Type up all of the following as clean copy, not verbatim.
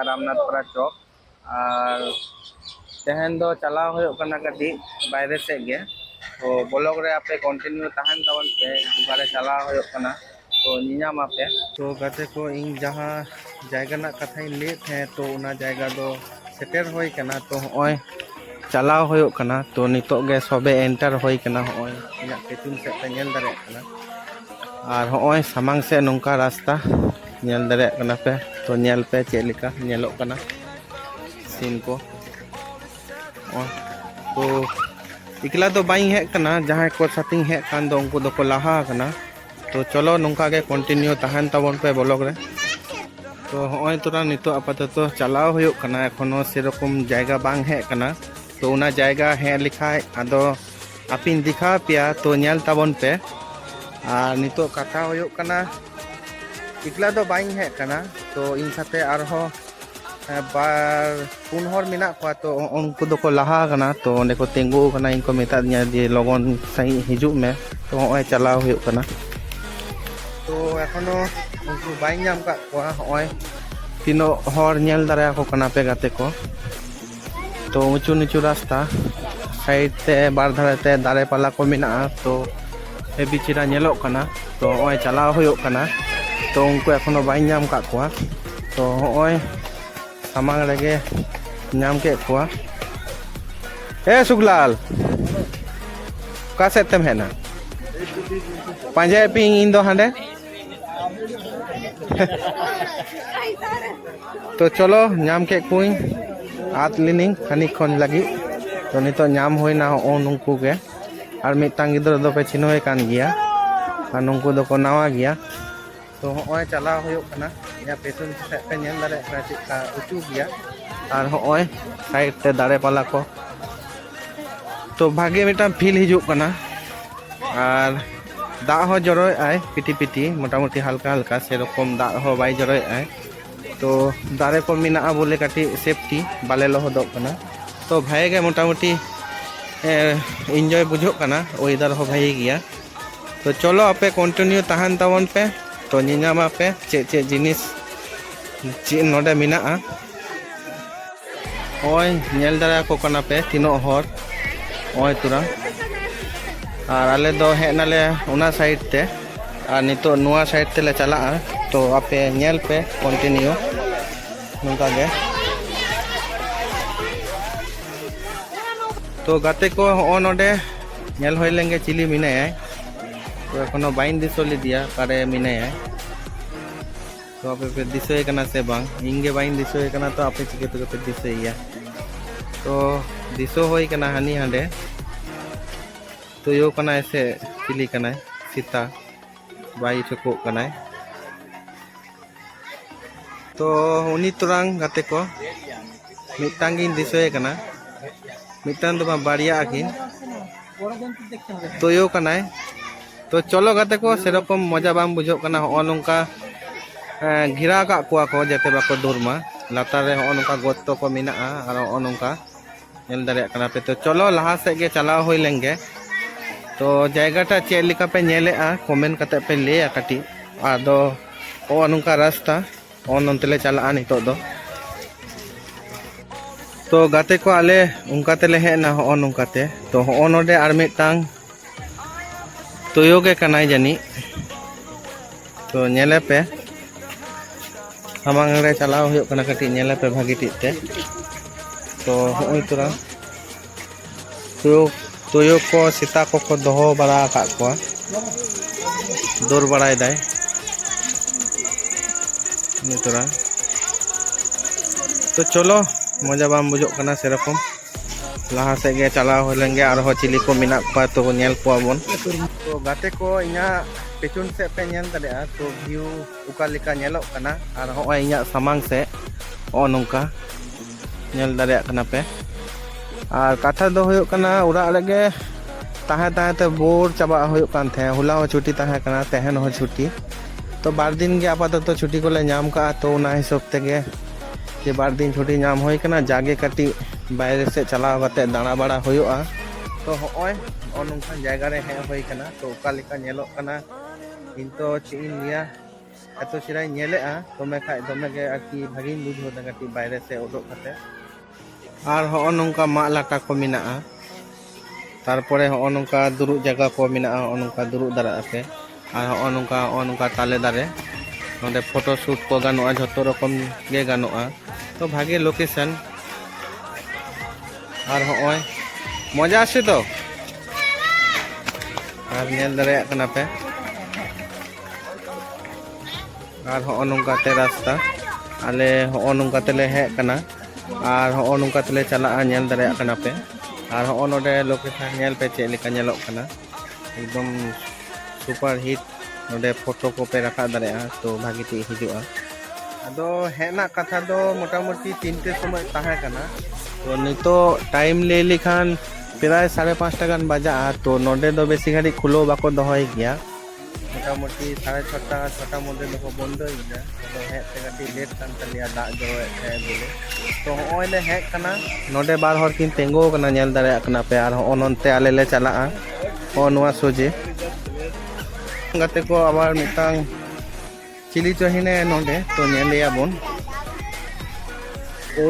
रामनाथपुरा चौक और तेहन दो चलाव होयो कना कटी बाहरे से गे तो ब्लॉग रे आपे कंटिन्यू तहन तवन पे बारे चलाव होयो कना तो निनाम आपे तो गाते को इन जहां जायगा ना कथा ले थे तो उना जायगा दो सेटर होय कना तो होय चलाव होयो कना तो नितो गे सबे एंटर होय कना होय इना पेचुन से पे नेल दारे कना और होय सामांग से नोंका रास्ता नेल दारे कना पे तो नेल पे चेलिका नेलो कना सीन को तो इकला तो बाई है कना जहां को सतिंग है कान दो उनको दो को लाहा कना तो चलो नोंका के कंटिन्यू तहन तबन पे ब्लॉग रे तो होय तुरा नितो आपातत चलाव होयो कना एखोनो सेरकम जायगा बांग है कना तो उना जायगा है लिखाय आदो आपिन दिखा पिया तो नेल तबन पे और नितो कथा होयो कना इकला दो बाई है कना तो इन साथे आरहो बार पुन हर मिना को तो उनको दो को लाहा कना तो ओंडे को तेंगु कना इनको मेता दिया जे लगन सही हिजुक में तो होय चलाव होयो कना तो एखोनो उनको बाई नाम का कोआ होय तीनो हर नेल दारा को कना पे गाते को तो ऊंचू नीचू रास्ता साइड ते बार धारे ते दारे पाला को मिना तो ए बिचिरा नेलो कना तो होय चलाव होयो कना तो उनको एखोनो बाई नाम का कोआ तो होय सामांग लगे नाम के कोआ ए सुखलाल का से तम है ना पांजे पिंग इन दो हांडे तो चलो नाम के कुई आत लिनिंग खानी खन लगी तो नितो नाम होइना ओ नुंकु के और मिटांग गिद्र दो पे चिन्होय कान गिया और नुंकु दो को नावा गिया तो होय चला होयो कना या पेछन से पे नेल दारे का चिका उचू गिया और होय साइड ते दारे पाला को तो भागे मिटा फील हिजुक कना और दा हो जरोय आय पिटी पिटी मोटामुटी हल्का हल्का सेरकम दा हो बाई जरोय आय तो दारे को मिना बोले काटी सेफ्टी बाले लहदो कना तो भाई गे मोटामुटी एंजॉय बुझो कना वेदर हो भाई गया तो चलो आपे कंटिन्यू तहन तवन पे तो निनामा पे चे चे जिनिस चे नोडे मिना ओय नेल दारा को कना पे तीनो हर ओय तुरा और आले दो हे नाले उना साइड ते और नितो नुआ साइड ते ले चला तो आपे नेल पे कंटिन्यू नोंका गे तो गाते को हो नोडे नेल होय लेंगे चिली मिने तो एखोनो बाइन दिसोली दिया कारे मिने तो आपे पे दिसोय कना से बांग इंगे बाइन दिसोय कना तो आपे चिके तो पे दिसोय तो दिसो होय कना हानि हांडे तो यो कना ऐसे चिली कना सीता बाई ठको कना तो उनी तुरंग गाते को मिटांगिन दिसोय कना मिटान तो बाड़िया आकिन तो यो कना तो चलो गाते को सेरकम मजा बाम बुझो कना हो नोंका घिरा का कुआ को जाते बाको दुरमा लातार रे हो नोंका गोत्तो को मिना और हो नोंका नेल दारे कना पे तो चलो लहा से गे चलाव होय लेंगे तो जायगाटा चे लिका पे नेले कमेंट कते पे ले काटी आदो ओ नोंका रास्ता ओ नंतले चला नितो दो तो गाते को आले उनका तेले हेना हो नोंकाते तो हो नोडे आर मिटांग तुयोगे कनाई जानी तो नेले पे सामांग रे चलाव होयो कना कटी नेले पे भागी टिते तो होय तुरा तुयो को सीता को दोहो बड़ा का को दूर बड़ाई दाय नि तुरा तो चलो मजा बाम बुझो कना सेरकम लहा से गे चलाव हो लेंगे और हो चिली को मिना को तो नेल को बन तो गाते को इना पेचुन से पे नेल दारे तो व्यू उका लिका नेलो कना और हो इना सामांग से ओ नोंका नेल दारे कना पे और कथा दो होयो कना उड़ा लगे ताहे ताहे ते बोर चाबा होयो कान थे हुला हो छुट्टी ताहे कना तेहन हो छुट्टी तो बार दिन गे आपातत छुट्टी को ले नाम का तो उना हिसाब ते गे जे बार दिन छुट्टी नाम होय कना जागे कटी बाहर से चलाव कते दाना बड़ा होयोआ तो होय ओ नोंका जायगा रे हे होय कना तो उका लिका नेलो कना इन तो चिन लिया eto sirai nyelea dome khai dome ge arki bhagin bujho da kati baire se odok kate ar ho nongka mak lata ko menaa tarpore ho nongka duruk jaga ko menaa ho nongka duruk dara ape ar ho nongka tale dare nonde photo shoot ko ganoa jhoto rokom ge ganoa to bhage location ar hoy moja ase to ar nyel dare kana pe R ho nongka te rasta ale ho nongka tele hek kana ar ho nongka tele chala nyel dare kana pe ar ho node location nyel pe che leka nyelok kana ekdom super hit node photo ko pe rakha dare to bhagi ti hijua ado hena katha do motamoti 3te সময় tahe kana to nito time le likhan প্রায় 5:30 gan baja to node do besi ghadi khulo bako dohoy gya मोटामुटी 6:30 6टा मध्य दो बंद होइना तो हे ते गटी late कान तलिया दा जरो है बोले तो होय ले हे कना नोडे बार हर किन तेंगो कना नेल दारे कना पे आर ओनते आले ले चला ओ नवा सोजे गते को आबार मितांग चिली चहिने नोडे तो नेलिया बोन ओ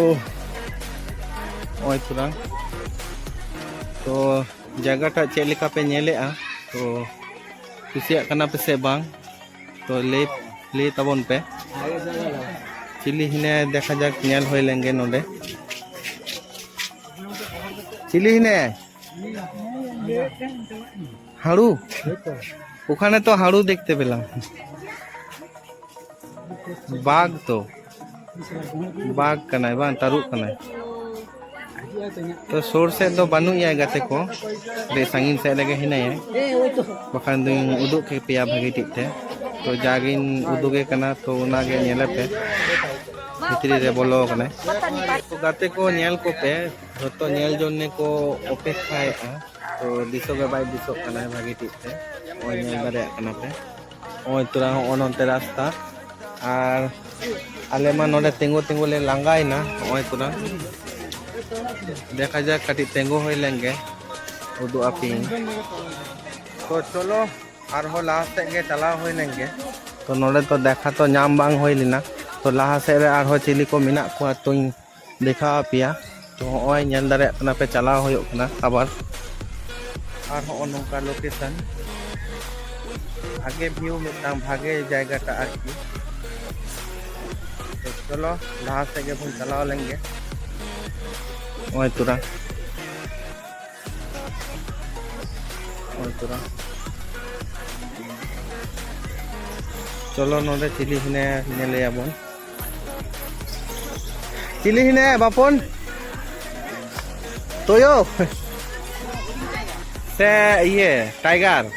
ओय तुरा तो जगहटा चेलिका पे नेलेआ तो कुसिया कना पे से बांग तो ले तबन पे चिली हिने देखा जाक नेल होय लेंगे नोडे चिली हिने हाड़ू ओखाने तो हाड़ू देखते पेलाम बाघ तो बाघ कनाय बां तारुक कनाय तो सोर से तो बानु या गाते को रे सांगिन से लगे हिनाय बखान दुई उदुक के पिया भागी टिकते तो जागिन उदुगे कना तो उनागे नेले पे भितरी रे बोलो कना तो गाते को नेल को पे जतो नेल जोन्ने को अपेक्षाय तो दिसो के बाय दिसो कना भागी टिकते ओ नेल बारे कना पे ओ तुरा ओनते रास्ता आर आले मा नोडे तेंगो ले लांगाय ना ओ तुरा देखा जाए कटी तेंगो हो लेंगे उदू अपी तो चलो और हो लास्ट के चला हो लेंगे तो नोड़े तो देखा तो नाम बांग हो लेना तो लाहा से रे और हो चिली को मिना को तो देखा पिया तो ओय नेल दारे कना पे चला होयो कना आबार और हो नोका लोकेशन आगे व्यू मिता भागे जायगा टा आरकी तो चलो लास्ट के बन चला लेंगे ओय तुरा चलो नोडे चिली हिने नेले आबन चिली हिने बापन तोयो से ये टाइगर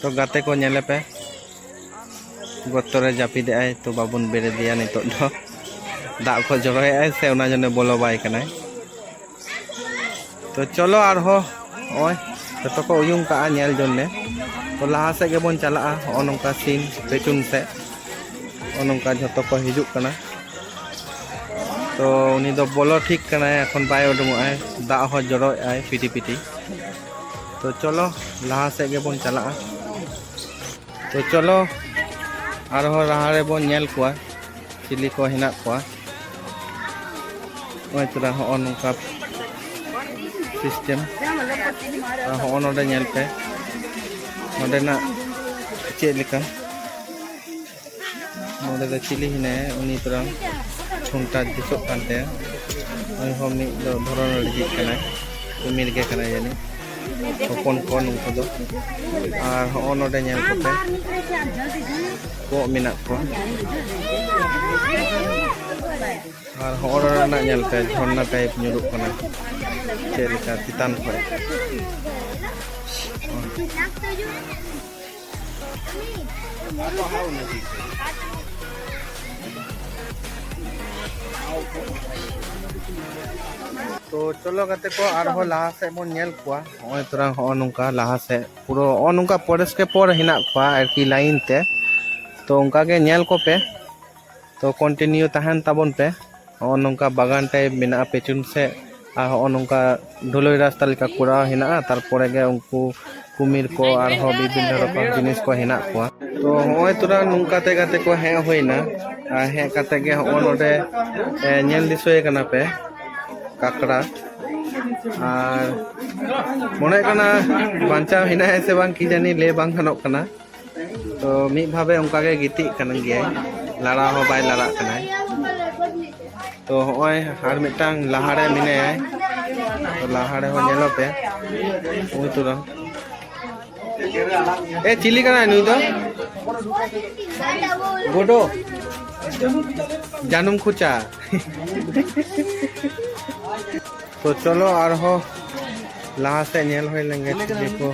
तो गाते को नेले पे गोतरे जापी दे आय तो बाबन बेरे दिया नितो दो दा को जरोय आय से उना जने बोलो बाय कनाय तो चलो और हो ओय तो को उयुंग का नेल जन्ने तो लाहा से के बन चला ओनका सीन पेचुन से ओनका जतो को हिजुक कना तो उनी दो बोलो ठीक कना एखन बाय उडुमो आय दा हो जरोय आय पिटी पिटी तो चलो लाहा से के बन चला तो चलो और हो राहा रे बन नेल कोआ चिली को हिना कोआ ओय तुरा हो ओनका सिस्टम हो नोडे नेल पे नोडे ना चेलिका नोडे द चिली हिने उनी तुरंग छुंटा दिसो कानते ओय हो मी दो धरन रिजिक कना कुमिर के कना यानी कोन कोन उनको दो और हो नोडे नेल को पे को मिना को और हर ना नेल पे झरना टाइप nyuruk कना चेलिका चितान को तो चलो गाते को और हो लाहा से बन नेल कोआ ओय तोरा हो नुका लाहा से पूरा ओ नुका परेस के पर हिना कोआ आरकी लाइन ते तो उनका के नेल को पे तो कंटिन्यू तहन ताबन पे ओ नुका बागान टाइप मिना पेचुन से आ हो नुका ढोलई रास्ता लेका कुरा हिना तारपरे गे उनको कुमिर को और हो विभिन्न रकम जिनिस को हिना कोआ तो होय तुरा नुंका ते गाते को हे होइना हे काते गे हो नोडे नेल दिसोय कना पे काकड़ा और मने कना बांचा हिना है से बांग की जानी ले बांग खनोक कना तो मी भावे उनका के गिति कन गे लड़ा हो बाय लड़ा कना तो होय हर मिटांग लहाड़े मिने तो लहाड़े हो नेलो पे ओय तुरा ए चिली कना नुई दो गोडो जानम खुचा तो चलो और हो लहा से नेल होय लेंगे देखो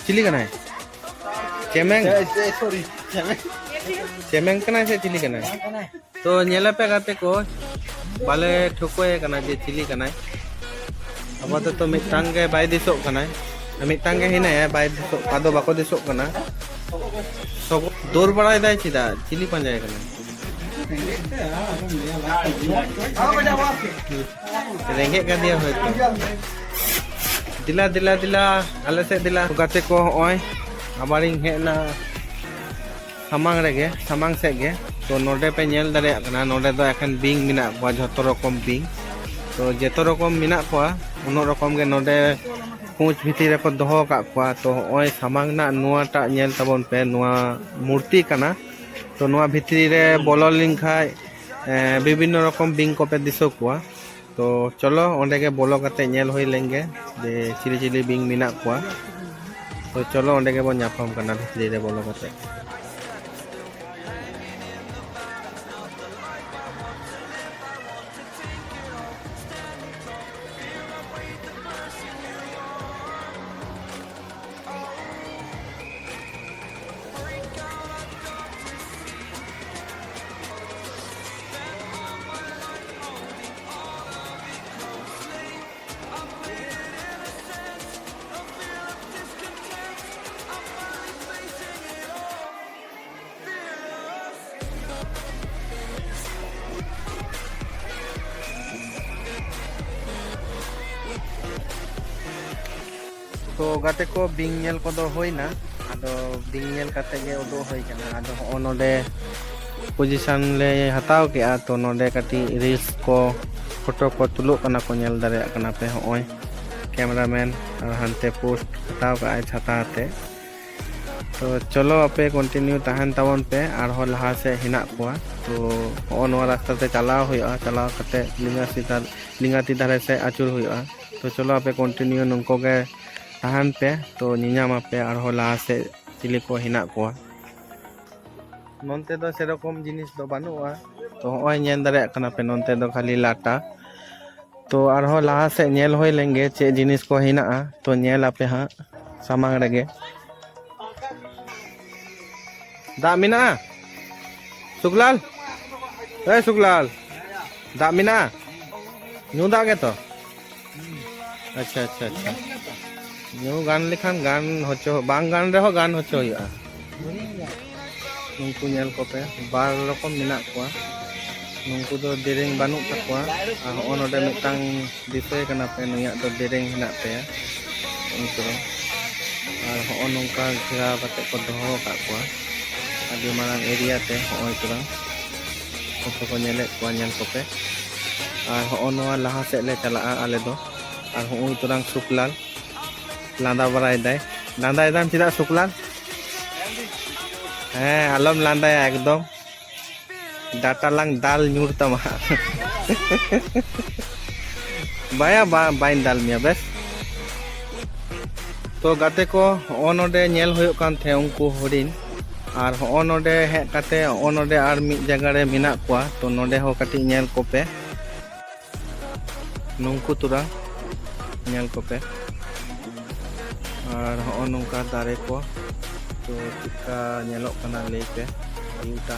चिली कना है चेमेंग चेमेंग कना से चिली कना है तो नेला पे गाते को बाले ठोकोय कना जे चिली कना है अब तो मिटांग के बाय दिसो कना है मिटांग के हिना है बाय दिसो आदो बाको दिसो कना तो दूर बड़ा दाय चिदा चिली पंजाय कना रेंगे का दिया होय दिला दिला दिला आले से दिला गाते को होय आबारिंग हेना सामांग रेगे सामांग से गे तो नोडे पे नेल दारे कना नोडे दो एखन बिंग मिना को जतो रकम बिंग तो जेतो रकम मिना को उनो रकम गे नोडे पूछ भीतर को दोहो का को तो होय सामांग ना नुआटा नेल तबन पे नुआ मूर्ति कना तो नुआ भीतरी रे बोलो लिंखाय विभिन्न रकम बिंग को पे दिसो को तो चलो ओंडे के बोलो कते नेल होय लेंगे जे चिली चिली बिंग मिना को तो चलो ओंडे के बन नाफाम कना भीतरी रे बोलो कते तो गाते को बिंग नेल को दो होइना आदो बिंग नेल काते गे उदो होय कना आदो हो नोडे पोजीशन ले हताव के तो नोडे काटी रील्स को फोटो को तुलो कना को नेल दारे कना पे होय कैमरामैन और हनते पोस्ट हताव का छाता हते तो चलो अपे कंटिन्यू तहन तवन पे और हो लहा से हिना को तो हो नो रास्ता ते चलाव होया चलाव कते लिंगाती धारे से आचुर होया तो चलो अपे कंटिन्यू नुको के तहन पे तो निनामा पे और हो लहा से चिली को हिना को नोनते दो सेरकम जिनिस दो बानुआ तो होय नेल दारे कना पे नोनते दो खाली लाटा तो और हो लहा से नेल होय लेंगे चे जिनिस को हिना तो नेल आपे हा सामांग रेगे दा मिना सुखलाल ए सुखलाल दा मिना न्यू दा के तो अच्छा अच्छा अच्छा न्यू गान लिखान गान होचो बांग गान रे हो गान होचो हुआ नुंकु नेल को पे बार रकम मिना को नुंकु दो देरेंग बानु तकवा आ हो नोडे मिटांग दिसोय कना पे नुया दो देरेंग हिना पे उनको और हो नोंका घेरा कते को दोहो का को आदि मारंग एरिया ते होय तुरा फोटो को नेले को नेल को पे और हो नोआ लहा से ले चला आले दो और हो तुरंग सुखलाल लांदा बराय दाय लांदा एकदम चिदा सुखलाल हाँ आलम लांदा एकदम डाटा लांग दाल न्यूर तमा बाया बाइन दाल मिया बस तो गाते को ओनोडे नेल होयो कान थे उनको होरिन और ओनोडे हे काते ओनोडे आर मी जगह रे मिना को तो नोडे हो काटी नेल को पे नुंकु तुरा नेल को पे और हो नोंका दारे को तो चिका नेलोक कना ले पे युटा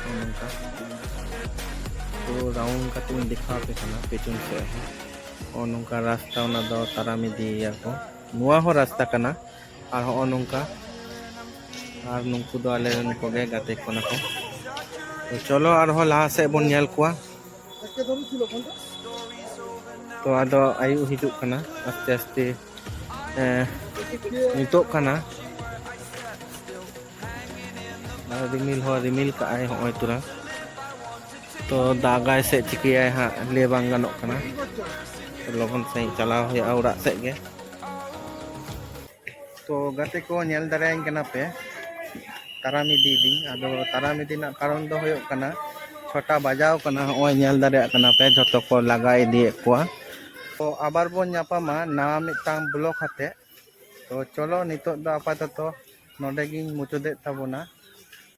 नोंका तो राउंड कटिंग दिखा पे कना पेचुन से और नोंका रास्ता ना दो तारामी दिया को नुआ हो रास्ता कना और हो नोंका और नुंकु दो आले नुको गे गाते को ना को तो चलो और हो लहा से बन नेल को तो आदो आयु हिजुक कना आस्ते आस्ते नितो कना रिमिल हो रिमिल काय होय तुरा तो दागाय से चिकियाय हा ले बांग गानोक कना तो लगन से चलाव हुआ उड़ा से गे तो गाते को नेल दारायन कना पे ताराम इदी दी आदो ताराम इदी ना कारण दो होयो कना छोटा बजाव कना होय नेल दाराया कना पे जतो को लगा इदी कोआ तो आबार बोन ᱧᱟᱯᱟᱢᱟ नावा मिटांग ब्लॉक हाते तो चलो नितो दो आपाततो नोडे गिन मुचुदे ताबोना